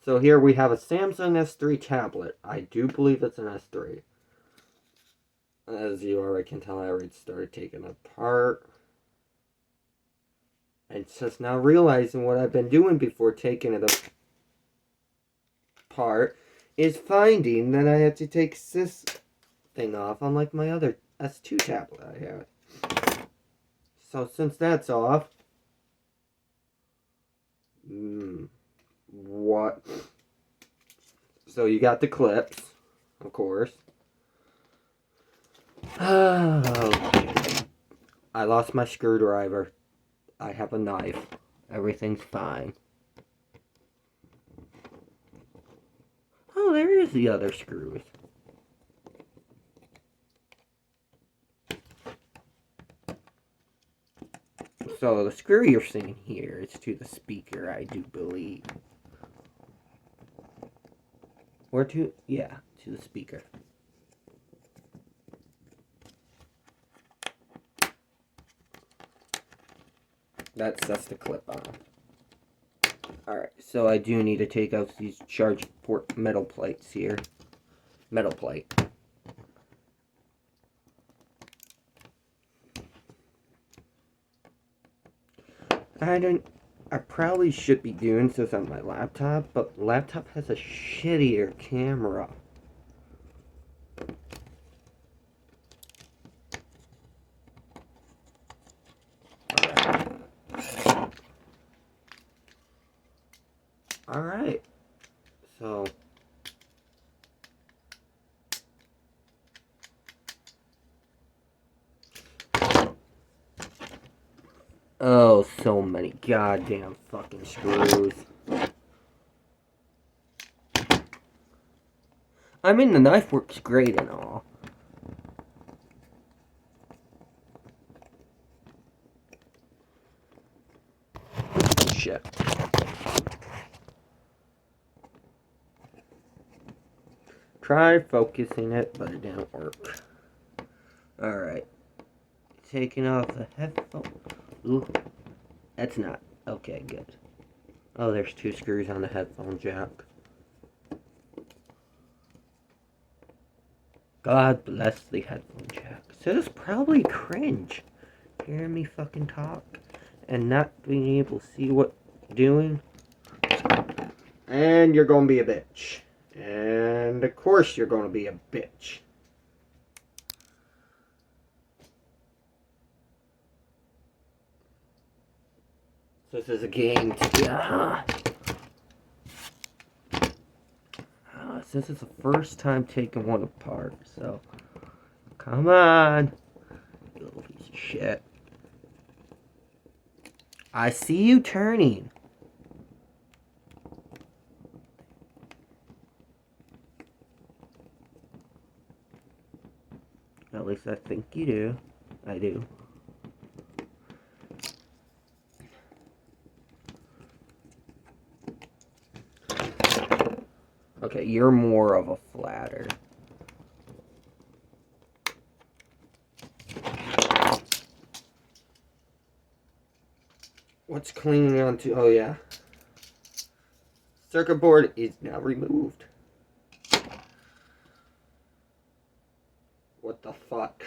So here we have a Samsung S3 tablet. I do believe it's an S3. As you already can tell, I already started taking it apart. And just now realizing what I've been doing before taking it apart is finding that I had to take this thing off, unlike my other S2 tablet I had. So since that's off, what? So you got the clips, of course. Okay. I lost my screwdriver. I have a knife. Everything's fine. Oh, there is the other screws. So the screw you're seeing here is to the speaker, I do believe. Or to, yeah, to the speaker. That's the clip on. Alright, so I do need to take out these charge port metal plates here. Metal plate. I probably should be doing this on my laptop, but laptop has a shittier camera. Alright. So oh, so many goddamn fucking screws. I mean, the knife works great and all. Shit. Tried focusing it, but it didn't work. Alright. Taking off the headphone. Ooh. That's not. Okay, good. Oh, there's 2 screws on the headphone jack. God bless the headphone jack. So it's probably cringe. Hearing me fucking talk and not being able to see what I'm doing. And you're gonna be a bitch. And of course you're gonna be a bitch. So this is a game to since it's the first time taking one apart, so come on, you little piece of shit. I see you turning. At least I think you do. I do. Okay, you're more of a flatter. What's clinging onto? Oh yeah. Circuit board is now removed. What the fuck?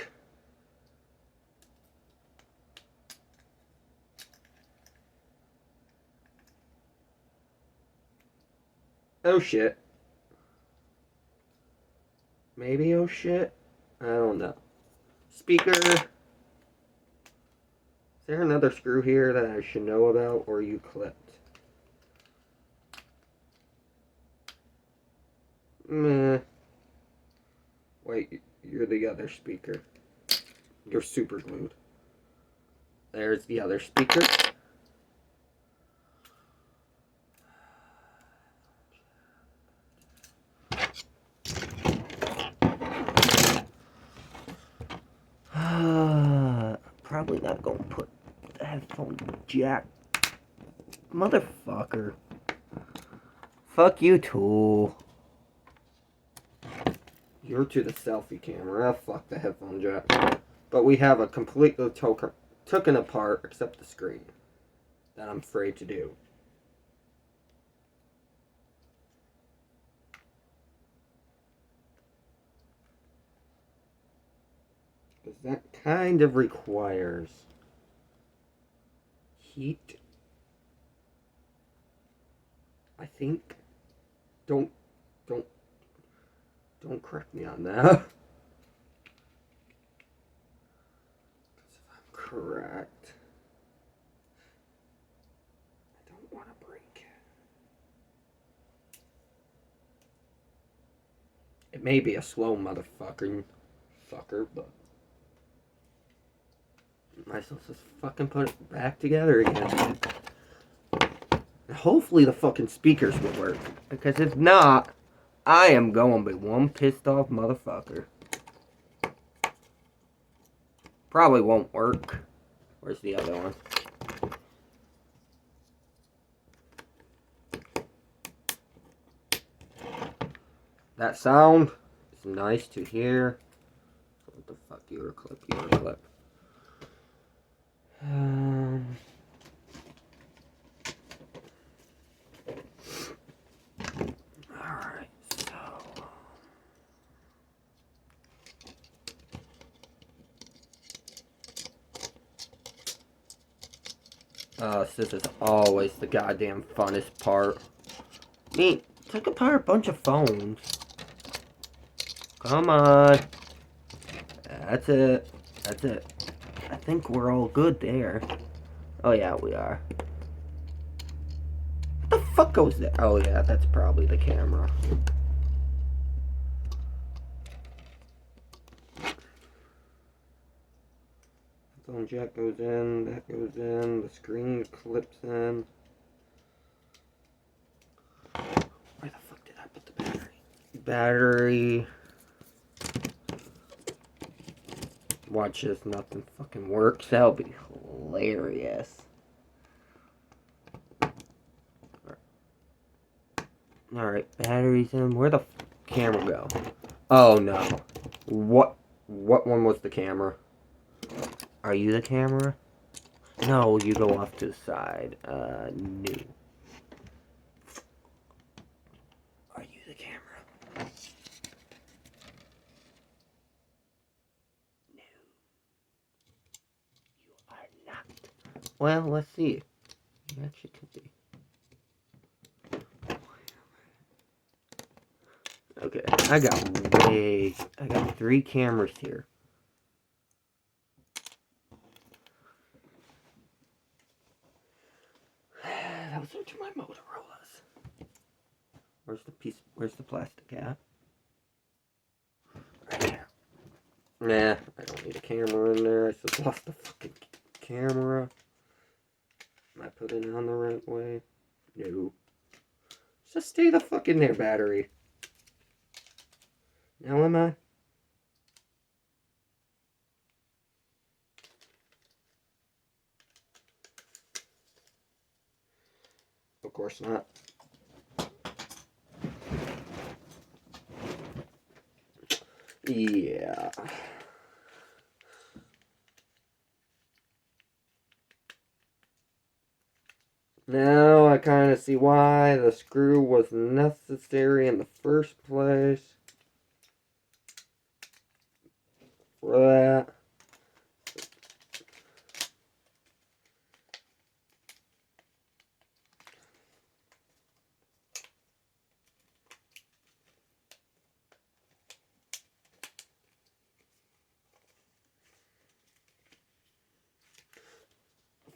Oh shit. Maybe oh shit? I don't know. Speaker. Is there another screw here that I should know about, or you clipped? Meh. Wait, you're the other speaker. You're super glued. There's the other speaker. Probably not gonna put the headphone jack. Motherfucker. Fuck you too. You're to the selfie camera. Fuck the headphone jack. But we have a completely taken apart, except the screen. That I'm afraid to do. Because that kind of requires heat. I think. Don't correct me on that. Because if I'm correct, I don't want to break it. It may be a slow motherfucker, but I might as well just fucking put it back together again. And hopefully the fucking speakers will work. Because if not, I am going to be one pissed off motherfucker. Probably won't work. Where's the other one? That sound is nice to hear. What the fuck? Your clip. Alright, so. This is always the goddamn funnest part. I mean, took apart a bunch of phones. Come on. That's it. I think we're all good there. Oh yeah, we are. What the fuck goes there? Oh yeah, that's probably the camera. Phone jack goes in, that goes in, the screen clips in. Where the fuck did I put the battery? Watch this, nothing fucking works. That'll be hilarious. Alright, batteries in. Where'd the camera go? Oh no. What one was the camera? Are you the camera? No, you go off to the side. No. Are you the camera? No. You are not. Well, let's see. You actually could be. Okay, I got 3 cameras here. Those are to my Motorola's. Where's the plastic at? Right there. Nah, I don't need a camera in there. I just lost the fucking camera. Am I putting it on the right way? No. Just stay the fuck in there, battery. Now am I? Of course not. Yeah. Now I kind of see why the screw was necessary in the first place. For that.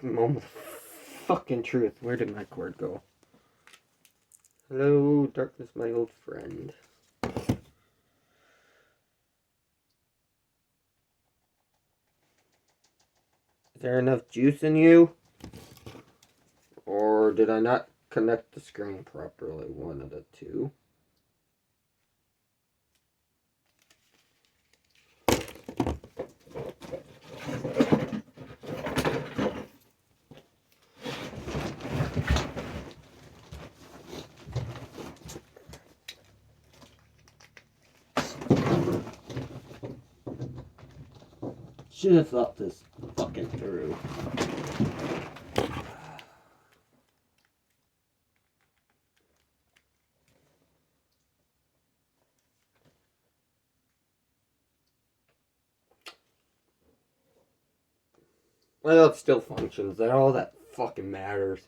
Moment of fucking truth. Where did my cord go? Hello, darkness, my old friend. Is there enough juice in you? Or did I not connect the screen properly? One of the two. Should have thought this fucking through. Well, it still functions. That's all that fucking matters.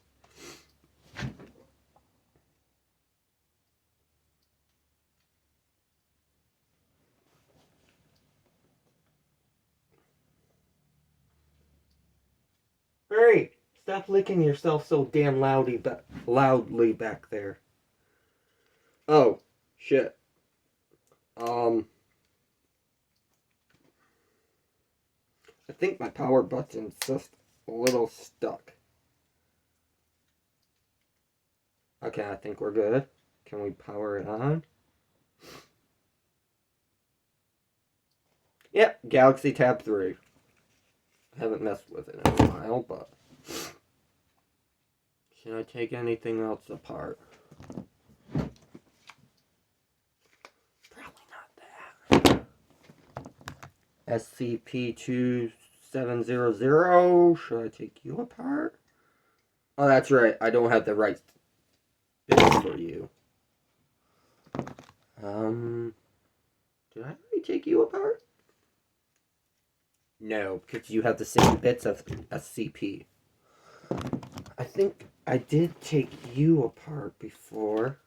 Hey, stop licking yourself so damn loudly back there. Oh, shit. I think my power button's just a little stuck. Okay, I think we're good. Can we power it on? Yep, Galaxy Tab 3. I haven't messed with it in a while, but... Should I take anything else apart? Probably not that. SCP-2700. Should I take you apart? Oh, that's right. I don't have the right bits for you. Did I already take you apart? No, because you have the same bits of SCP. I think I did take you apart before.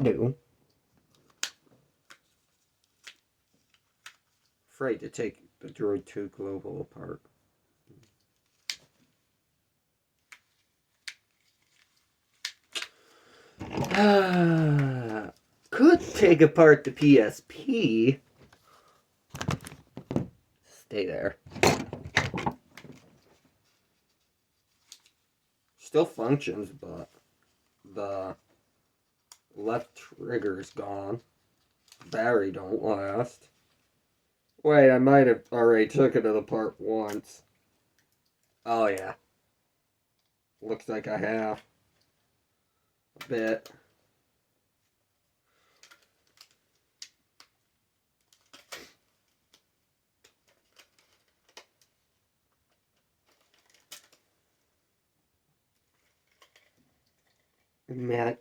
No. Afraid to take the Droid 2 Global apart. Could take apart the PSP. Stay there. Still functions, but the left trigger is gone. Battery don't last. Wait, I might have already took it apart once. Oh yeah. Looks like I have. A bit.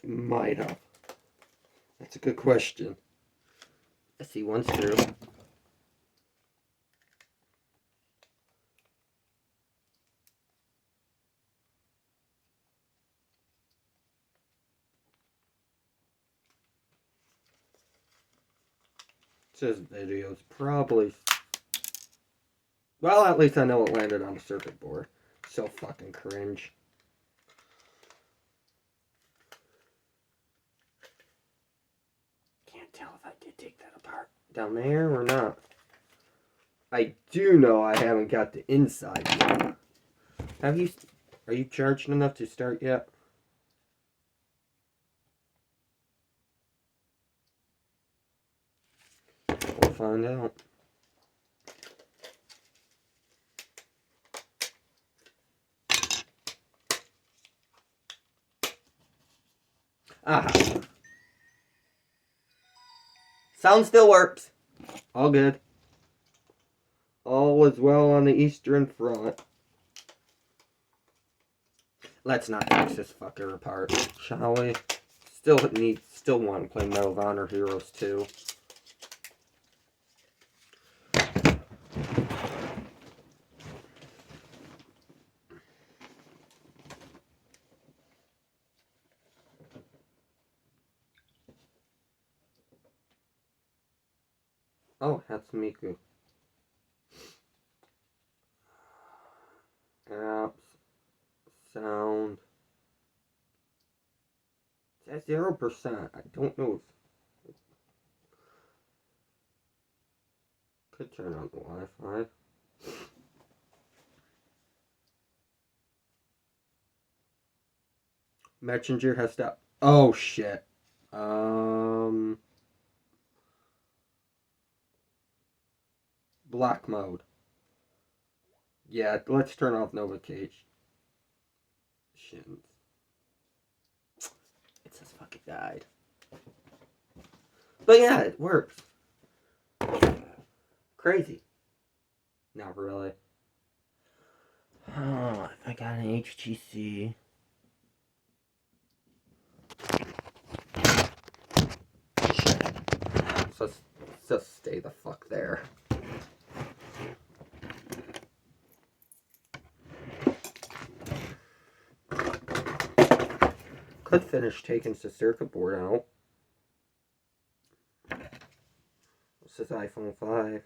Might have. That's a good question. Let's see, one's through. It says videos probably. Well, at least I know it landed on the circuit board. So fucking cringe. Can't tell if I did take that apart down there or not. I do know I haven't got the inside yet. Are you charged enough to start yet? We'll find out. Ah. Sound still works. All good. All is well on the Eastern Front. Let's not fix this fucker apart, shall we? Still want to play Medal of Honor Heroes 2. Oh, Hatsumiku. Apps. Sound. It's at 0%. I don't know if... Could turn on the Wi-Fi. Messenger has stopped. Oh, shit. Black mode. Yeah, let's turn off notifications. It says fucking died. But yeah, it works. Crazy. Not really. Oh, I got an HTC. So just stay the fuck there. could finish taking the circuit board out. This is iPhone 5.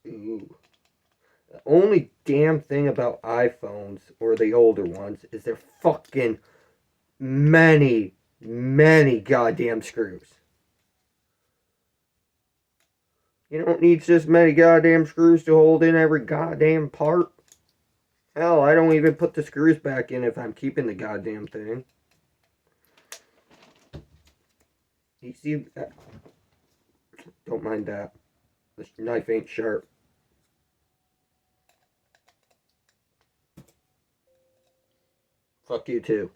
Ooh. The only damn thing about iPhones, or the older ones, is they're fucking many goddamn screws. You don't need this many goddamn screws to hold in every goddamn part. Hell, I don't even put the screws back in if I'm keeping the goddamn thing. You see, don't mind that. This knife ain't sharp. Fuck you too.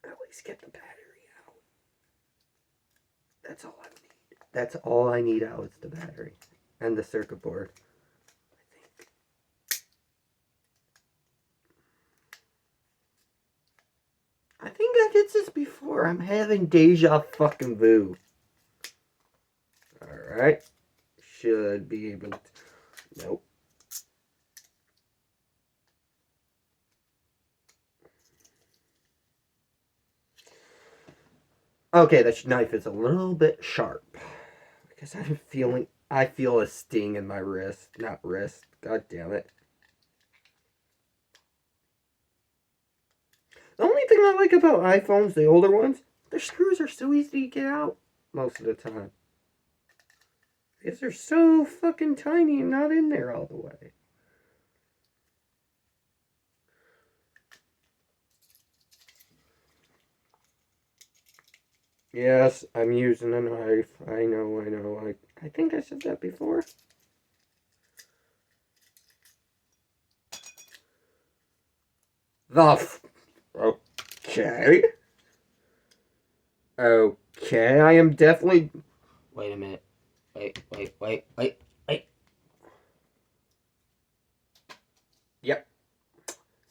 At least get the battery out. That's all I need. That's all I need out is the battery and the circuit board. I think I did this before. I'm having deja fucking vu. Alright. Should be able to... Nope. Okay, this knife is a little bit sharp. Because I feel a sting in my wrist. Not wrist. God damn it. The only thing I like about iPhones, the older ones, their screws are so easy to get out most of the time. Because they're so fucking tiny and not in there all the way. Yes, I'm using a knife. I know. I think I said that before. Okay. Okay, I am definitely... Wait a minute. Wait. Yep.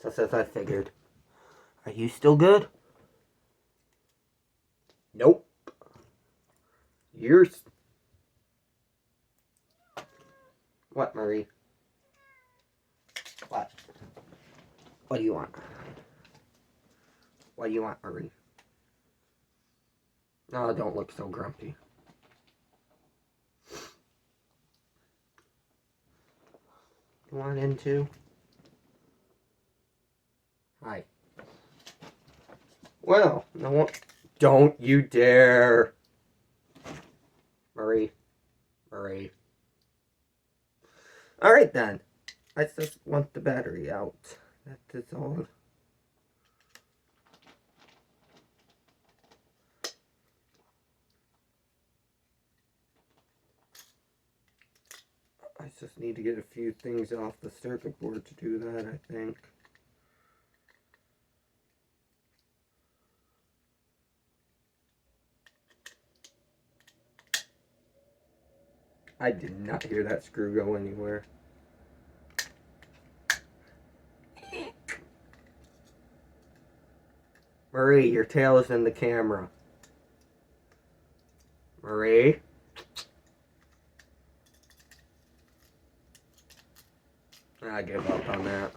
Just as I figured. Are you still good? Nope. You're... What, Marie? What? What do you want? What do you want, Marie? No, don't look so grumpy. You want in too? Hi. Well, no one... Don't you dare! Marie. Alright then. I just want the battery out. That is all. I just need to get a few things off the circuit board to do that, I think. I did not hear that screw go anywhere. Marie, your tail is in the camera. Marie? I give up on that.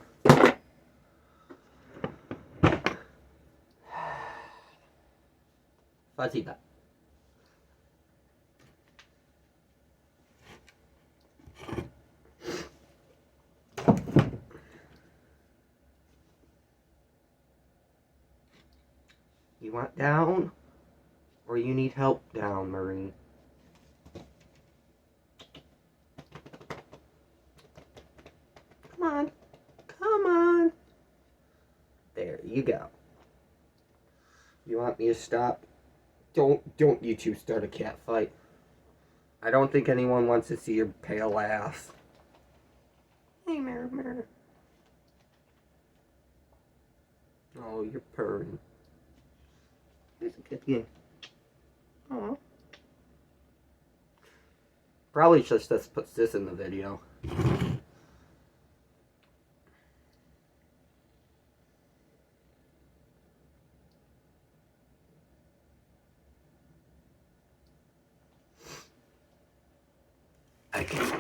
Fuzzy butt. You want down? Or you need help down, Marie? Come on. There you go. You want me to stop? Don't you two start a cat fight. I don't think anyone wants to see your pale ass. Hey, Mirror. Oh, you're purring. It's a good game. Oh. Probably just puts this in the video. I can